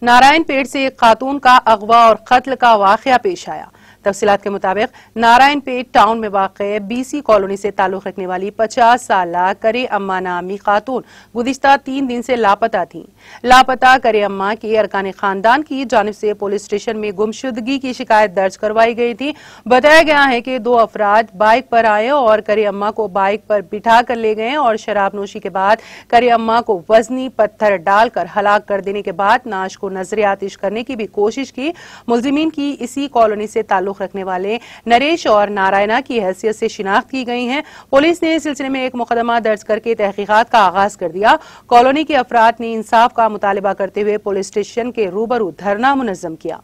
नारायणपेट से एक खातून का अगवा और कत्ल का वाकया पेश आया। तफसीलात के मुताबिक नारायणपेट टाउन में वाक़े बीसी कॉलोनी से ताल्लुक रखने वाली 50 साल करे अम्मा नामी खातून गुज़िश्ता 3 दिन से लापता थी। लापता करे अम्मा के अरकान खानदान की जानिब से पुलिस स्टेशन में गुमशुदगी की शिकायत दर्ज करवाई गई थी। बताया गया है कि 2 अफराद बाइक पर आए और करे अम्मा को बाइक पर बिठा कर ले गए और शराब नोशी के बाद करे अम्मा को वजनी पत्थर डालकर हलाक कर देने के बाद नाश को नजर आतिश करने की भी कोशिश की। मुल्जिमीन की इसी कॉलोनी से ताल्लुक रखने वाले नरेश और नारायणा की हैसियत से शिनाख्त की गई है। पुलिस ने इस सिलसिले में एक मुकदमा दर्ज करके तहकीकात का आगाज कर दिया। कॉलोनी के अफराद ने इंसाफ का मुतालिबा करते हुए पुलिस स्टेशन के रूबरू धरना मुनज़्ज़म किया।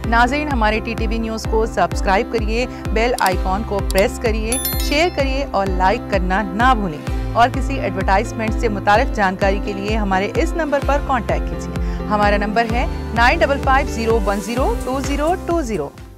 नाज़रीन, हमारे टीटीवी न्यूज़ को सब्सक्राइब करिए, बेल आइकॉन को प्रेस करिए, शेयर करिए और लाइक करना ना भूलें। और किसी एडवर्टाइजमेंट से मुताल्लिक़ जानकारी के लिए हमारे इस नंबर पर कांटेक्ट कीजिए। हमारा नंबर है 9550102020।